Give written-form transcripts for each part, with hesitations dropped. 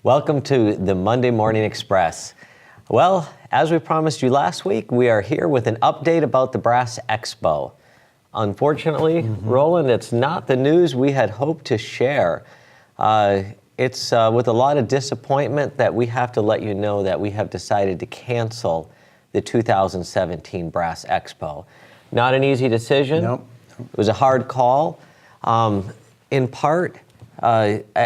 Welcome to the Monday Morning Express. Well, as we promised you last week, we are here with an update about the Brass Expo. Unfortunately, Roland, it's not the news we had hoped to share. It's with a lot of disappointment that we have to let you know that we have decided to cancel the 2017 Brass Expo. Not an easy decision. Nope. It was a hard call. In part,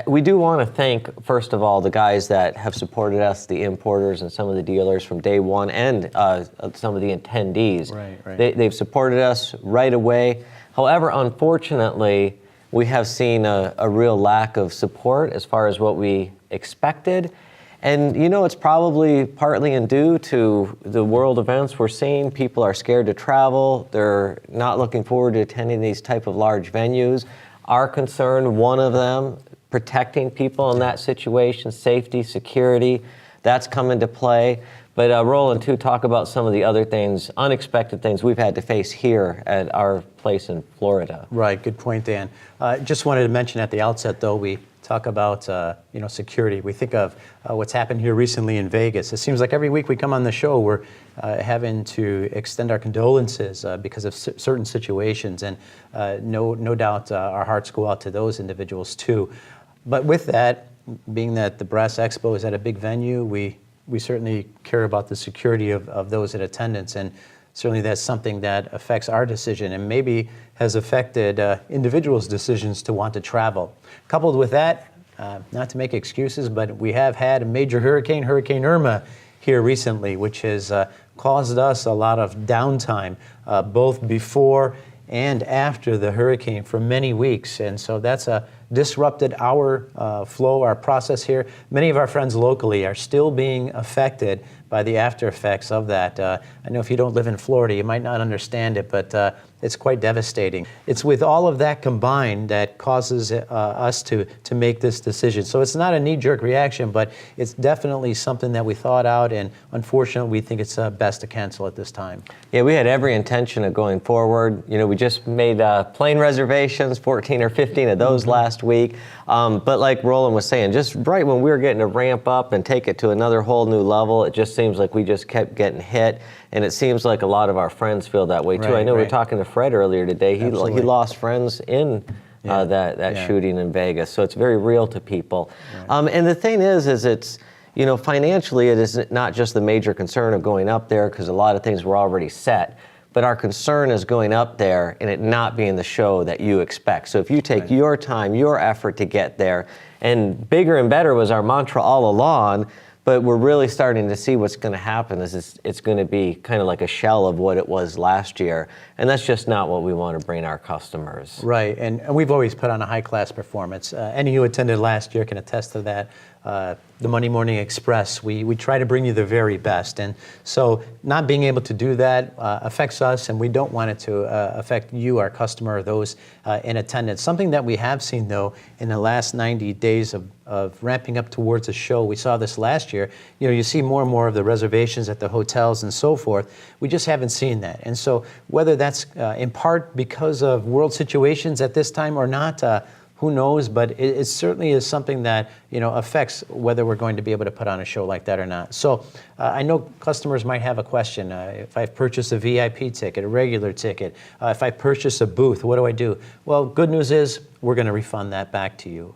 we do want to thank, first of all, the guys that have supported us, the importers and some of the dealers from day one, and some of the attendees. Right. They've supported us right away. However, unfortunately, we have seen a real lack of support as far as what we expected. And you know, it's probably partly due to the world events we're seeing. People are scared to travel. They're not looking forward to attending these type of large venues. Our concern, one of them, protecting people in that situation, safety, security, that's come into play. But Roland, too, talk about some of the other things, unexpected things we've had to face here at our place in Florida. Right, good point, Dan. Just wanted to mention at the outset, though, we talk about security. We think of what's happened here recently in Vegas. It seems like every week we come on the show, we're having to extend our condolences because of certain situations, and no doubt our hearts go out to those individuals too. But with that, being that the Brass Expo is at a big venue, we certainly care about the security of those in attendance, and certainly that's something that affects our decision and maybe has affected individuals' decisions to want to travel. Coupled with that, not to make excuses, but we have had a major hurricane, Hurricane Irma, here recently, which has caused us a lot of downtime, both before and after the hurricane for many weeks. And so that's disrupted our flow, our process here. Many of our friends locally are still being affected by the after effects of that. I know if you don't live in Florida, you might not understand it, but it's quite devastating. It's with all of that combined that causes us to make this decision. So it's not a knee-jerk reaction, but it's definitely something that we thought out, and unfortunately, we think it's best to cancel at this time. Yeah, we had every intention of going forward. You know, we just made plane reservations, 14 or 15 of those last week. But like Roland was saying, just right when we were getting to ramp up and take it to another whole new level, it just seems like we just kept getting hit. And it seems like a lot of our friends feel that way too. I know we were talking to Fred earlier today. He lost friends in that shooting in Vegas. So it's very real to people. Right. And the thing is it's, you know, financially it is not just the major concern of going up there because a lot of things were already set. But our concern is going up there and it not being the show that you expect. So if you take your time, your effort to get there, and bigger and better was our mantra all along, but we're really starting to see what's going to happen is it's going to be kind of like a shell of what it was last year. And that's just not what we want to bring our customers. Right, and we've always put on a high-class performance. Any who attended last year can attest to that. The Monday Morning Express, we try to bring you the very best. And so not being able to do that affects us, and we don't want it to affect you, our customer, or those in attendance. Something that we have seen, though, in the last 90 days of ramping up towards a show, we saw this last year, you know, you see more and more of the reservations at the hotels and so forth. We just haven't seen that. And so whether that's in part because of world situations at this time or not, who knows, but it certainly is something that, you know, affects whether we're going to be able to put on a show like that or not. So I know customers might have a question. If I've purchased a VIP ticket, a regular ticket, if I purchase a booth, what do I do? Well, good news is we're going to refund that back to you.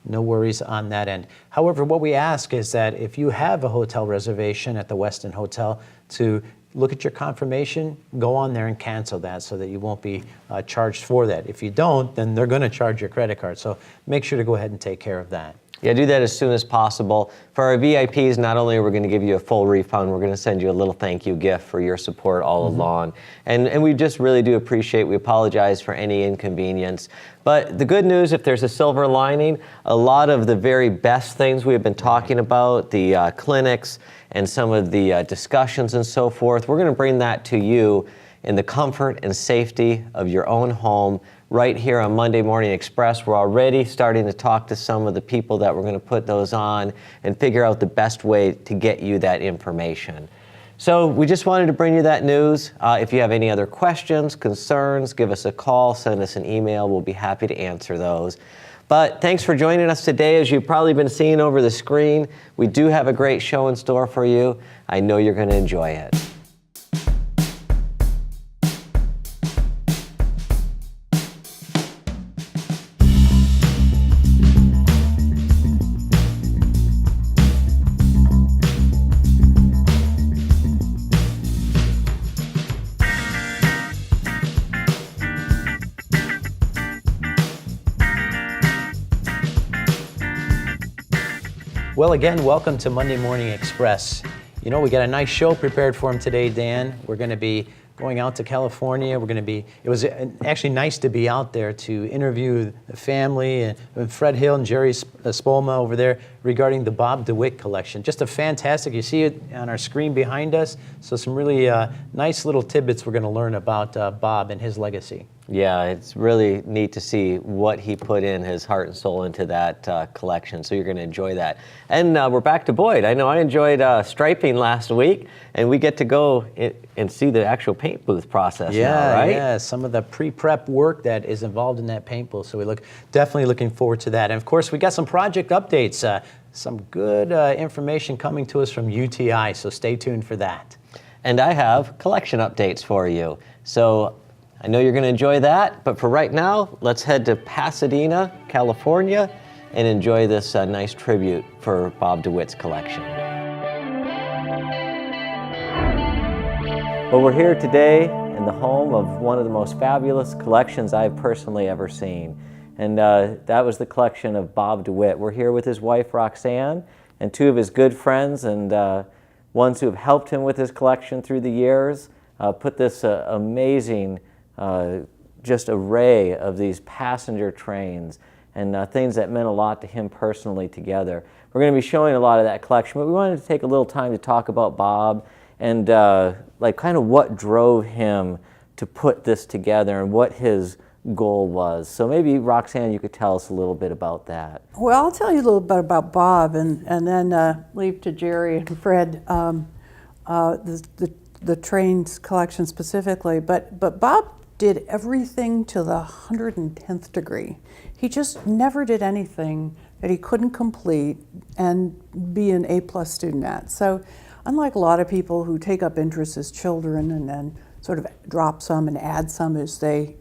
No worries on that end. However, what we ask is that if you have a hotel reservation at the Westin Hotel, to look at your confirmation, go on there and cancel that so that you won't be charged for that. If you don't, then they're going to charge your credit card. So make sure to go ahead and take care of that. Yeah, do that as soon as possible. For our VIPs, not only are we going to give you a full refund, we're going to send you a little thank you gift for your support all along. And we just really do appreciate, we apologize for any inconvenience. But the good news, if there's a silver lining, a lot of the very best things we have been talking about, the clinics and some of the discussions and so forth, we're going to bring that to you in the comfort and safety of your own home right here on Monday Morning Express. We're already starting to talk to some of the people that we're going to put those on and figure out the best way to get you that information. So we just wanted to bring you that news. If you have any other questions, concerns, give us a call, send us an email. We'll be happy to answer those. But thanks for joining us today. As you've probably been seeing over the screen, we do have a great show in store for you. I know you're going to enjoy it. Well, again, welcome to Monday Morning Express. You know, we got a nice show prepared for him today, Dan. We're going to be going out to California. It was actually nice to be out there to interview the family and Fred Hill and Jerry Spolema over there regarding the Bob DeWitt Collection. Just a fantastic, you see it on our screen behind us. So some really nice little tidbits we're going to learn about Bob and his legacy. Yeah, it's really neat to see what he put in his heart and soul into that collection, so you're going to enjoy that. And we're back to Boyd. I know I enjoyed striping last week, and we get to go and see the actual paint booth process now, right? Yeah, some of the pre-prep work that is involved in that paint booth, so we definitely looking forward to that. And of course, we got some project updates, some good information coming to us from UTI, so stay tuned for that. And I have collection updates for you. So I know you're going to enjoy that, but for right now, let's head to Pasadena, California, and enjoy this nice tribute for Bob DeWitt's collection. Well, we're here today in the home of one of the most fabulous collections I've personally ever seen. And that was the collection of Bob DeWitt. We're here with his wife, Roxanne, and two of his good friends and ones who have helped him with his collection through the years, put this amazing just array of these passenger trains and things that meant a lot to him personally together. We're going to be showing a lot of that collection, but we wanted to take a little time to talk about Bob and like kind of what drove him to put this together and what his goal was. So maybe Roxanne, you could tell us a little bit about that. Well, I'll tell you a little bit about Bob and then leave to Jerry and Fred the trains collection specifically. But Bob did everything to the 110th degree. He just never did anything that he couldn't complete and be an A+ student at. So unlike a lot of people who take up interests as children and then sort of drop some and add some as they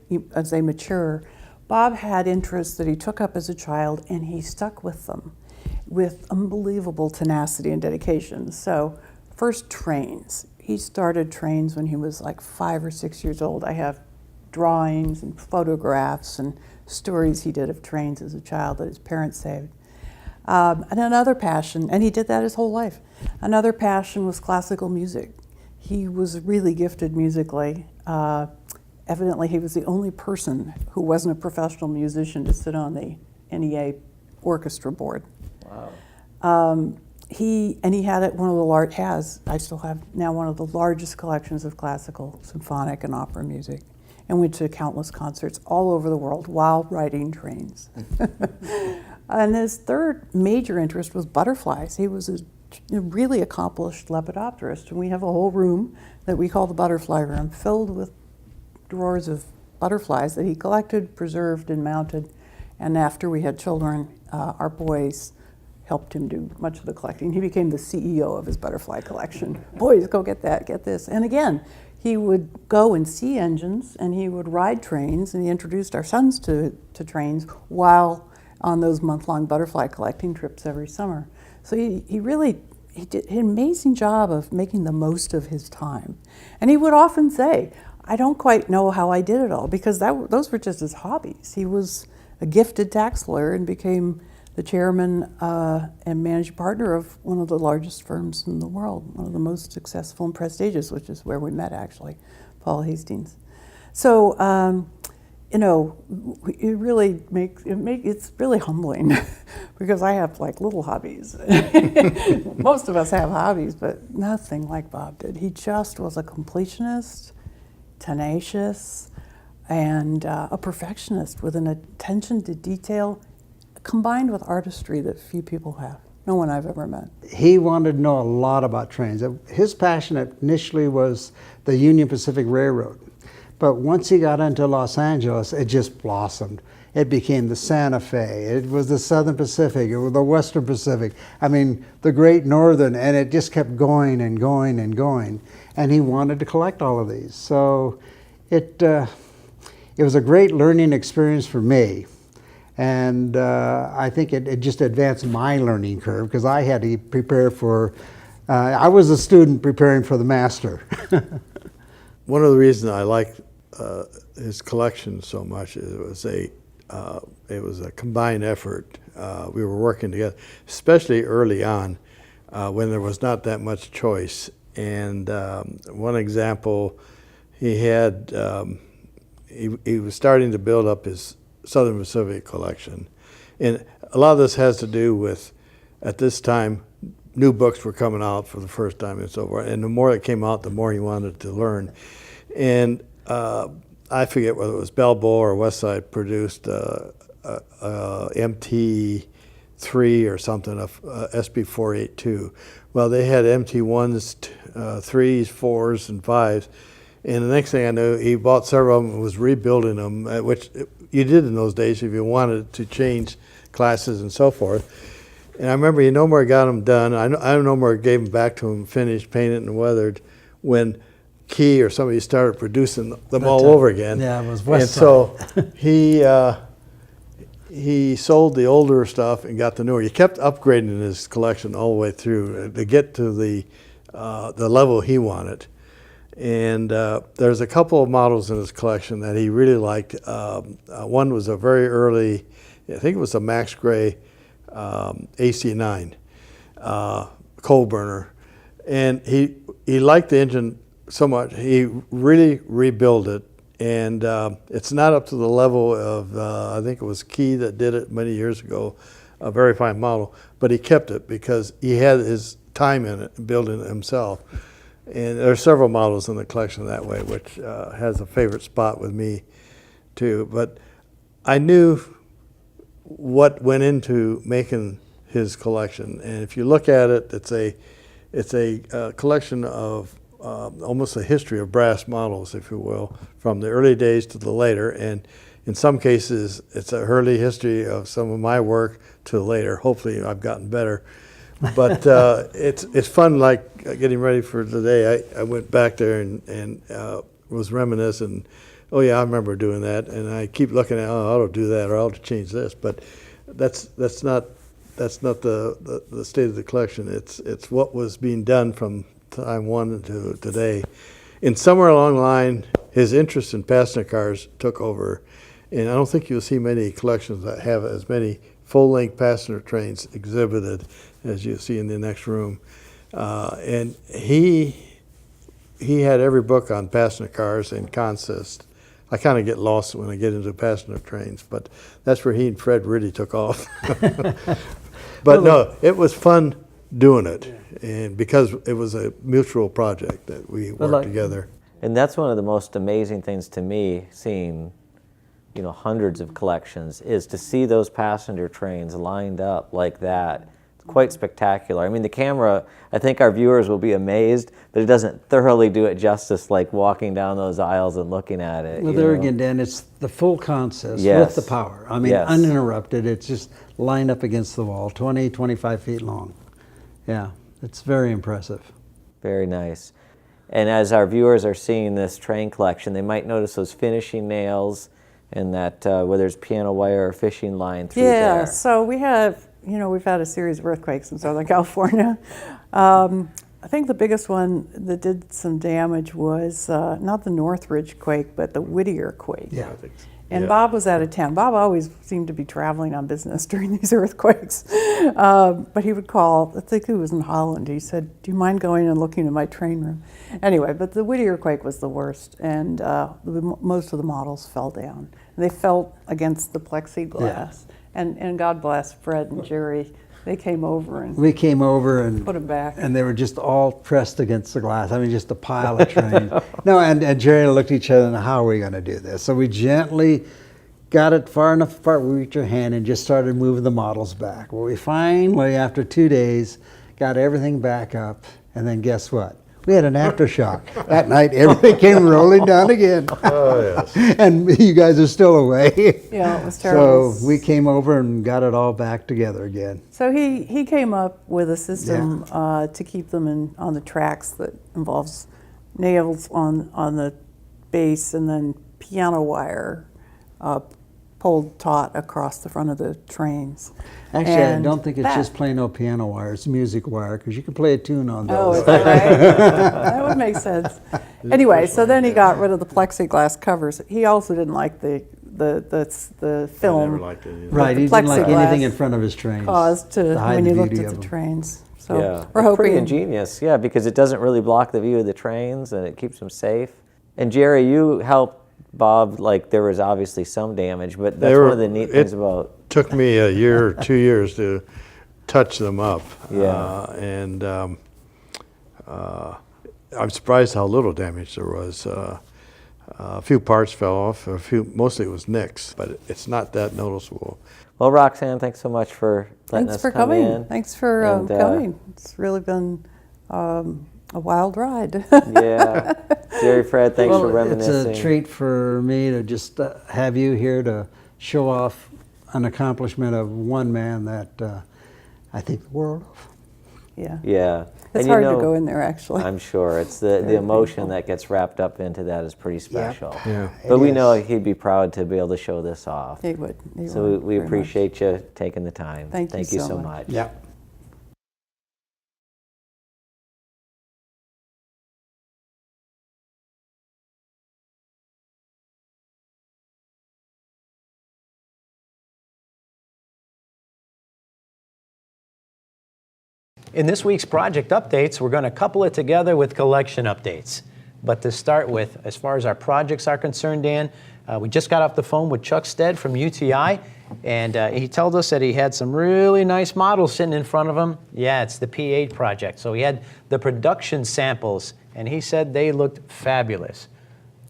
mature, Bob had interests that he took up as a child and he stuck with them with unbelievable tenacity and dedication. So first, trains. He started trains when he was like 5 or 6 years old. I have drawings and photographs and stories he did of trains as a child that his parents saved. And another passion, and he did that his whole life, another passion was classical music. He was really gifted musically. Evidently, he was the only person who wasn't a professional musician to sit on the NEA orchestra board. Wow. He had I still have now one of the largest collections of classical, symphonic, and opera music, and went to countless concerts all over the world while riding trains. And his third major interest was butterflies. He was a really accomplished lepidopterist, and we have a whole room that we call the butterfly room, filled with drawers of butterflies that he collected, preserved, and mounted. And after we had children, our boys helped him do much of the collecting. He became the CEO of his butterfly collection. Boys, go get that, get this. And again, he would go and see engines, and he would ride trains, and he introduced our sons to trains while on those month-long butterfly collecting trips every summer. So he did an amazing job of making the most of his time. And he would often say, I don't quite know how I did it all, because those were just his hobbies. He was a gifted tax lawyer and became the chairman and managing partner of one of the largest firms in the world, one of the most successful and prestigious, which is where we met actually, Paul Hastings. So, it's really humbling because I have like little hobbies. Most of us have hobbies, but nothing like Bob did. He just was a completionist, tenacious, and a perfectionist with an attention to detail combined with artistry that few people have. No one I've ever met. He wanted to know a lot about trains. His passion initially was the Union Pacific Railroad. But once he got into Los Angeles, it just blossomed. It became the Santa Fe. It was the Southern Pacific. It was the Western Pacific. I mean, the Great Northern, and it just kept going and going and going. And he wanted to collect all of these. So it was a great learning experience for me. And I think it just advanced my learning curve because I had to prepare for, I was a student preparing for the master. One of the reasons I like his collection so much is it was a combined effort. We were working together, especially early on when there was not that much choice. And one example, he had, he was starting to build up his Southern Pacific collection. And a lot of this has to do with, at this time, new books were coming out for the first time and so forth. And the more that came out, the more he wanted to learn. And I forget whether it was Balboa or Westside produced MT3 or something, SP 482. Well, they had MT1s, 3s, 4s, and 5s. And the next thing I knew, he bought several of them and was rebuilding them, which you did in those days if you wanted to change classes and so forth. And I remember he no more got them done. I no more gave them back to him, finished, painted, and weathered, when Key or somebody started producing them all over again. Yeah, it was And Westside. so he sold the older stuff and got the newer. He kept upgrading his collection all the way through to get to the level he wanted. And there's a couple of models in his collection that he really liked. One was a very early, I think it was a Max Gray AC9 coal burner. And he liked the engine so much, he really rebuilt it. And it's not up to the level of, I think it was Key that did it many years ago, a very fine model. But he kept it because he had his time in it, building it himself. And there are several models in the collection that way, which has a favorite spot with me, too. But I knew what went into making his collection, and if you look at it, it's a collection of almost a history of brass models, if you will, from the early days to the later. And in some cases, it's an early history of some of my work to later. Hopefully, I've gotten better. But it's fun, like getting ready for today. I went back there and was reminiscing. Oh yeah, I remember doing that. And I keep looking at, oh, I ought to do that or I ought to change this. But that's not the state of the collection. It's what was being done from time one to today. And somewhere along the line, his interest in passenger cars took over. And I don't think you'll see many collections that have as many full-length passenger trains exhibited as you see in the next room. And he had every book on passenger cars and consist. I kind of get lost when I get into passenger trains, but that's where he and Fred really took off. But no, it was fun doing it, and because it was a mutual project that we worked together. And that's one of the most amazing things to me, seeing, you know, hundreds of collections, is to see those passenger trains lined up like that. It's quite spectacular. I mean, the camera, I think our viewers will be amazed, but it doesn't thoroughly do it justice like walking down those aisles and looking at it. Well, you there know? again, Dan, it's the full consist Yes. with the power. I mean, Yes. uninterrupted. It's just lined up against the wall, 20, 25 feet long. Yeah, it's very impressive. Very nice. And as our viewers are seeing this train collection, they might notice those finishing nails and that where there's piano wire or fishing line through Yeah, there. so we have, you know, we've had a series of earthquakes in Southern California. I think the biggest one that did some damage was not the Northridge quake, but the Whittier quake. Yeah. And Bob was out of town. Bob always seemed to be traveling on business during these earthquakes. But he would call, I think he was in Holland. He said, do you mind going and looking in my train room? Anyway, but the Whittier quake was the worst. And most of the models fell down. They fell against the plexiglass. And God bless Fred and Jerry. They came over and We came over and put them back. and they were just all pressed against the glass. I mean, just a pile of trains. No, and Jerry looked at each other and how are we going to do this? So we gently got it far enough apart, we reached our hand and just started moving the models back. Well, we finally, after 2 days, got everything back up. And then guess what? We had an aftershock. That night, everything came rolling down again. Oh, yes. And you guys are still away. Yeah, it was terrible. So we came over and got it all back together again. So he came up with a system to keep them on the tracks that involves nails on the base and then piano wire pulled taut across the front of the trains. Actually, And I don't think it's that- just plain old piano wire. It's music wire because you can play a tune on Oh, those. is that right? That would make sense. Anyway, so then he got rid of the plexiglass covers. He also didn't like the film. I never liked it either. Right, the he didn't like plexiglass anything in front of his trains. caused to hide when the you looked beauty at of the them. trains. So Yeah, we're it's pretty hoping. ingenious, yeah, because it doesn't really block the view of the trains and it keeps them safe. And Jerry, you helped Bob, like there was obviously some damage, but that's one of the neat things about. Took me a year or 2 years to touch them up. Yeah. I'm surprised how little damage there was. A few parts fell off, mostly it was nicks, but it's not that noticeable. Well, Roxanne, thanks so much for letting Thanks us for come coming. in. Thanks for And, coming. It's really been a wild ride. Yeah. Jerry, Fred, thanks for Well, it's reminiscing. a treat for me to just have you here to show off an accomplishment of one man that I think the world of. Yeah. Yeah. It's And you hard know, to go in there, actually. I'm sure. It's the emotion that gets wrapped up into that is pretty special. Yeah. But It we is. know he'd be proud to be able to show this off. He would. He So would we very much. appreciate you taking the time. Thank you so so much. much. Yeah. In this week's project updates, we're going to couple it together with collection updates. But to start with, as far as our projects are concerned, Dan, we just got off the phone with Chuck Stead from UTI, and he told us that he had some really nice models sitting in front of him. Yeah, it's the P8 project. So he had the production samples, and he said they looked fabulous.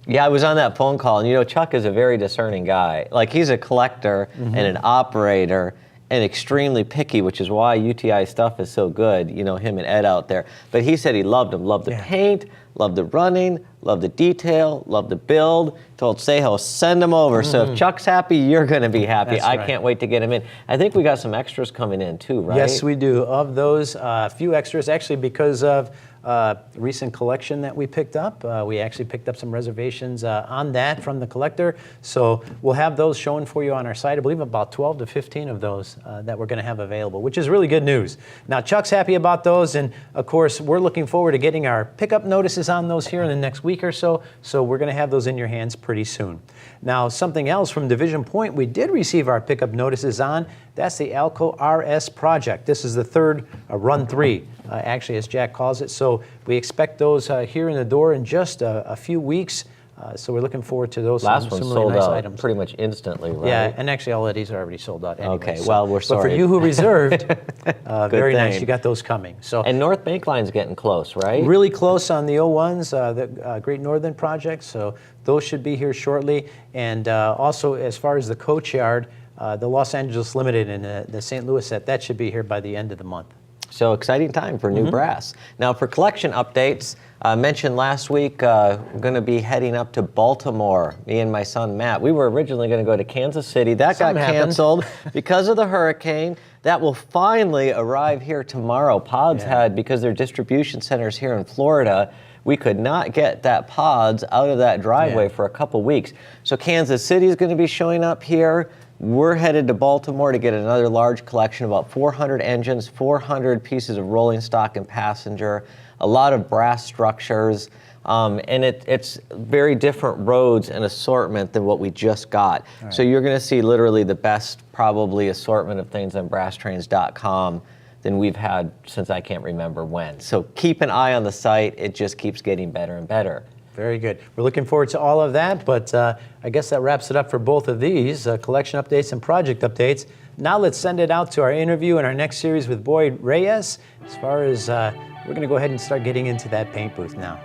Yeah, I was on that phone call, and you know, Chuck is a very discerning guy. Like, he's a collector and an operator and extremely picky, which is why UTI stuff is so good, you know, him and Ed out there. But he said he loved them, loved the paint, loved the running, loved the detail, loved the build. Told Seho, send them over. So if Chuck's happy, you're going to be happy. That's I right. can't wait to get him in. I think we got some extras coming in too, right? Yes, we do. Of those, a few extras, actually because of recent collection that we picked up. We actually picked up some reservations on that from the collector. So we'll have those shown for you on our site. I believe about 12 to 15 of those that we're going to have available, which is really good news. Now, Chuck's happy about those, and of course, we're looking forward to getting our pickup notices on those here in the next week or so. So we're going to have those in your hands pretty soon. Now, something else from Division Point we did receive our pickup notices on. That's the Alco RS project. This is the third run 3, actually, as Jack calls it. So we expect those here in the door in just a few weeks. So we're looking forard to those. Last one some sold really nice out items. pretty much instantly, right? Yeah, and actually all of these are already sold out anyway. Okay, so- well, we're But for sorry. you who reserved, very nice. thing. You got those coming. So And North Bank Line's getting close, right? really close on the 01s, the Great Northern project. So those should be here shortly. And also, as far as the coach yard, the Los Angeles Limited and the St. Louis set, that should be here by the end of the month. So exciting time for new brass. Now for collection updates, mentioned last week, we're going to be heading up to Baltimore, me and my son Matt. We were originally going to go to Kansas City. That Something got happened. canceled because of the hurricane. That will finally arrive here tomorrow. Pods had, because their distribution centers here in Florida, we could not get that pods out of that driveway for a couple weeks. So Kansas City is going to be showing up here. We're headed to Baltimore to get another large collection, about 400 engines, 400 pieces of rolling stock and passenger, a lot of brass structures, and it's very different roads and assortment than what we just got. So you're going to see literally the best probably assortment of things on brasstrains.com than we've had since I can't remember when. So keep an eye on the site. It just keeps getting better and better. Very good. We're looking forward to all of that, but I guess that wraps it up for both of these, collection updates and project updates. Now let's send it out to our interview in our next series with Boyd Reyes. As far as, we're going to go ahead and start getting into that paint booth now.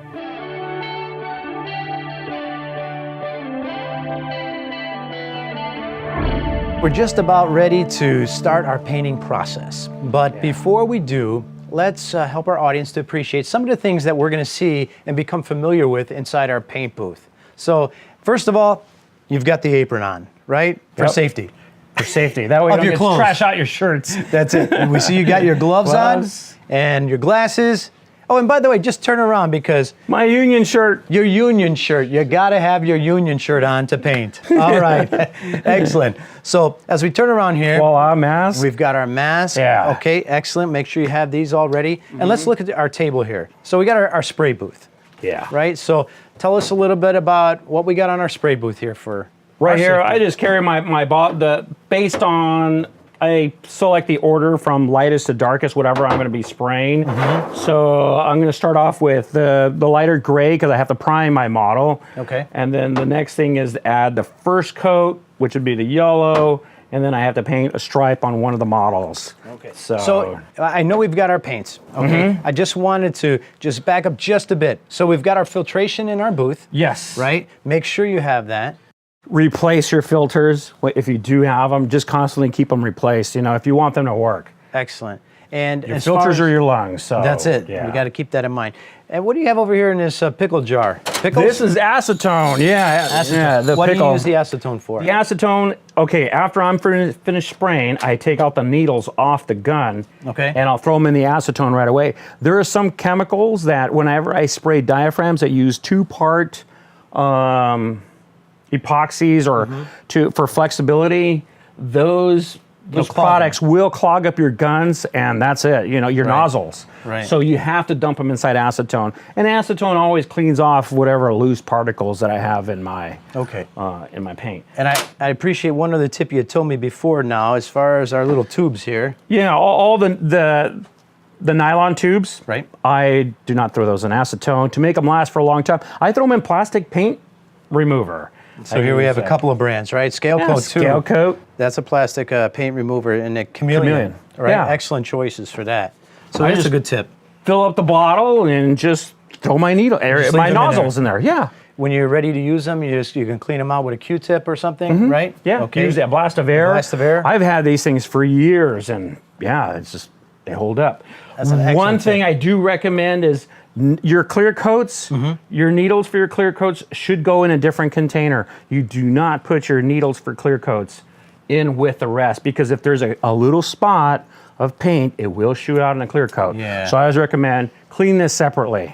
We're just about ready to start our painting process. But before we do, let's help our audience to appreciate some of the things that we're going to see and become familiar with inside our paint booth. So, first of all, you've got the apron on, right? For Yep. safety. For safety. That way you Of don't your get clothes. trash out your shirts. That's it. And we see you got your gloves Gloves. on and your glasses. Oh, and by the way, just turn around because My union shirt. your union shirt, you got to have your union shirt on to paint. All right. Excellent. So as we turn around here, Voila, mask. we've got our mask. Yeah. Okay, excellent. Make sure you have these all ready. And let's look at our table here. So we got our spray booth, Yeah. right? So tell us a little bit about what we got on our spray booth here for Right our here, safety. I just carry my based on, I select the order from lightest to darkest, whatever I'm going to be spraying. So I'm going to start off with the lighter gray because I have to prime my model. Okay. And then the next thing is to add the first coat, which would be the yellow, and then I have to paint a stripe on one of the models. Okay. So, So I know we've got our paints. Okay. I just wanted to just back up just a bit. So we've got our filtration in our booth, yes. right? Make sure you have that. Replace your filters if you do have them. Just constantly keep them replaced. You know, if you want them to work. Excellent. And Your as far filters as- are your lungs. So That's it. Yeah. We got to keep that in mind. And what do you have over here in this pickle jar? Pickles? This is acetone. Yeah. acetone. Yeah. The what do pickle. you use the acetone for? The acetone, okay, after I'm finished spraying, I take out the needles off the gun. Okay. And I'll throw them in the acetone right away. There are some chemicals that whenever I spray diaphragms that use 2-part epoxies or for flexibility, those clog products will clog up your guns, and that's it, you know, your nozzles. Right. So you have to dump them inside acetone. And acetone always cleans off whatever loose particles that I have in my Okay. in my paint. And I appreciate one other tip you had told me before now as far as our little tubes here. Yeah, all the nylon tubes. Right. I do not throw those in acetone to make them last for a long time. I throw them in plastic paint remover. So here we have a couple of brands, right? Scale Coat too. Scale Coat. That's a plastic paint remover, and a chameleon. Chameleon. Right. Yeah. Excellent choices for that. So I that's a just- good tip. Fill up the bottle and just throw my leave my them in nozzles in there. Yeah. When you're ready to use them, you can clean them out with a Q-tip or something, right? Yeah. Okay. Use that blast of air. Blast of air. I've had these things for years, and yeah, it's just they hold up. That's an excellent One thing tip. I do recommend is your clear coats, your needles for your clear coats should go in a different container. You do not put your needles for clear coats in with the rest, because if there's a little spot of paint, it will shoot out in a clear coat. Yeah. So I always recommend clean this separately.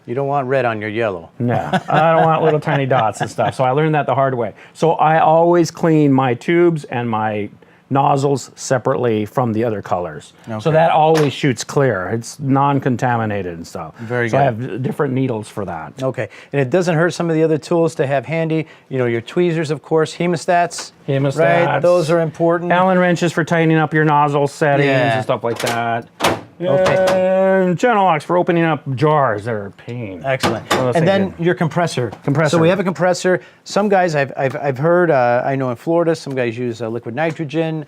You don't want red on your yellow. No, I don't want little tiny dots and stuff. So I learned that the hard way. So I always clean my tubes and my nozzles separately from the other colors. Okay. So that always shoots clear. It's non-contaminated and stuff. Very so I good. have different needles for that. Okay, and it doesn't hurt some of the other tools to have handy. You know, your tweezers, of course, hemostats. Hemostats. Right, those are important. Allen wrenches for tightening up your nozzle settings Yeah. and stuff like that. Okay. And channel locks for opening up jars that are a pain. Excellent. One of those And things then your compressor. Compressor. So we have a compressor. Some guys I've heard. I know in Florida, some guys use liquid nitrogen.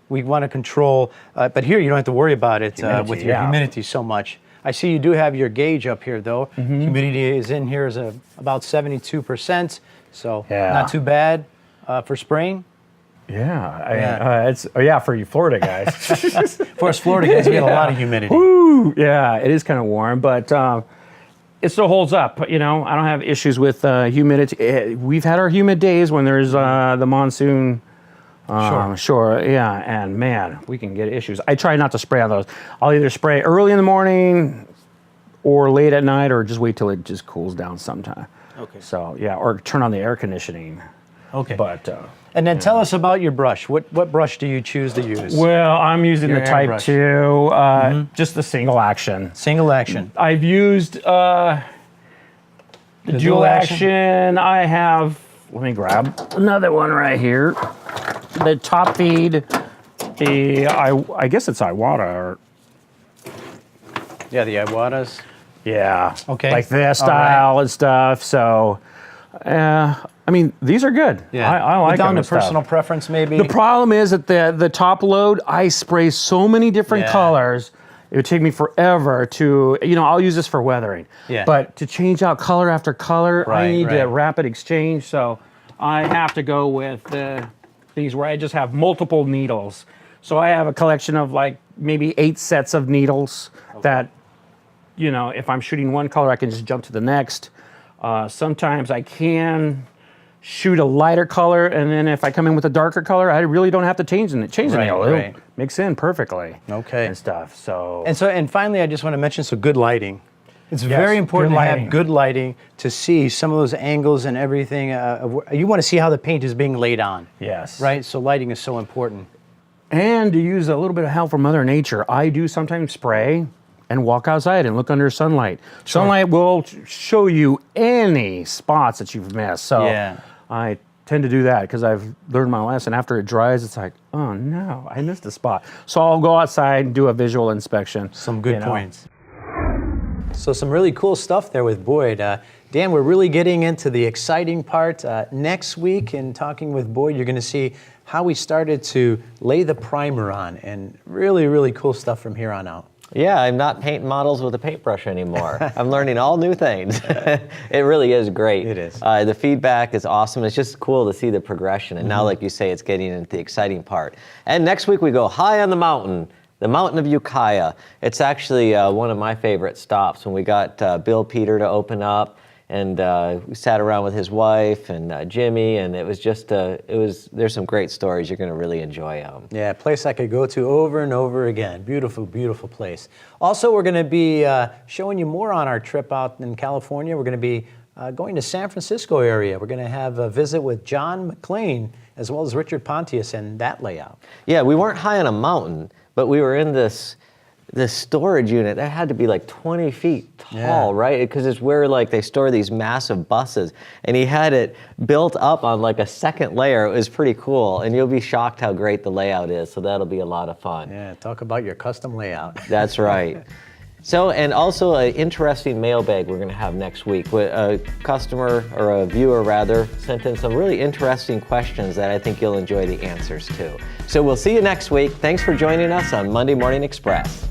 We want to control, but here you don't have to worry about it Humidity, with your yeah. humidity so much. I see you do have your gauge up here though. Mm-hmm. Humidity is in here is about 72%, so Yeah. not too bad for spraying. Yeah, it's for you Florida guys. For us Florida guys, we get a lot of humidity. Woo! Yeah, it is kind of warm, but it still holds up. You know, I don't have issues with humidity. We've had our humid days when there's the monsoon. Sure, yeah, and man, we can get issues. I try not to spray on those. I'll either spray early in the morning or late at night, or just wait till it just cools down sometime. Okay. So yeah, or turn on the air conditioning. Okay. But And then tell us about your brush. What brush do you choose to use? well, I'm using Your the Type airbrush. 2, just the single action. Single action. I've used the dual action. I have, let me grab another one right here. The top feed, I guess it's Iwata, or Yeah, the Iwatas. yeah, Okay. like this All right. style and stuff. So, I mean, these are good. I like Down them to and stuff. personal preference, maybe. The problem is that the top load, I spray so many different Yeah. colors. It would take me forever to, I'll use this for weathering. Yeah. But to change out color after color, I Right, need right. a rapid exchange. So I have to go with these where I just have multiple needles. So I have a collection of like maybe 8 sets of needles that, you know, if I'm shooting one color, I can just jump to the next. Sometimes I can shoot a lighter color, and then if I come in with a darker color, I really don't have to change the needle. Right. It'll mix in perfectly. Okay. And stuff. So. And finally, I just want to mention good lighting. It's very important good to lighting. have good lighting to see some of those angles and everything. You want to see how the paint is being laid on. Yes. Right. So lighting is so important. And to use a little bit of help from Mother Nature, I do sometimes spray and walk outside and look under sunlight. Sunlight will show you any spots that you've missed. So Yeah. I tend to do that because I've learned my lesson. After it dries, it's like, oh no, I missed a spot. So I'll go outside and do a visual inspection. Some good points. So some really cool stuff there with Boyd. Dan, we're really getting into the exciting part. Next week in talking with Boyd, you're going to see how we started to lay the primer on, and really, really cool stuff from here on out. Yeah, I'm not painting models with a paintbrush anymore. I'm learning all new things. It really is great. It is. The feedback is awesome. It's just cool to see the progression. And now, like you say, it's getting into the exciting part. And next week we go high on the mountain of Ukiah. It's actually one of my favorite stops when we got Bill Peter to open up. And we sat around with his wife and Jimmy, and it was just, there's some great stories. You're going to really enjoy them. Yeah, a place I could go to over and over again. Beautiful, beautiful place. Also, we're going to be showing you more on our trip out in California. We're going to be going to San Francisco area. We're going to have a visit with John McLean as well as Richard Pontius and that layout. Yeah, we weren't high on a mountain, but we were in this storage unit that had to be like 20 feet tall, right? Because it's where like they store these massive buses. And he had it built up on like a second layer. It was pretty cool. And you'll be shocked how great the layout is. So that'll be a lot of fun. Yeah, talk about your custom layout. That's right. So, and also an interesting mailbag we're going to have next week. A customer, or a viewer rather, sent in some really interesting questions that I think you'll enjoy the answers to. So we'll see you next week. Thanks for joining us on Monday Morning Express.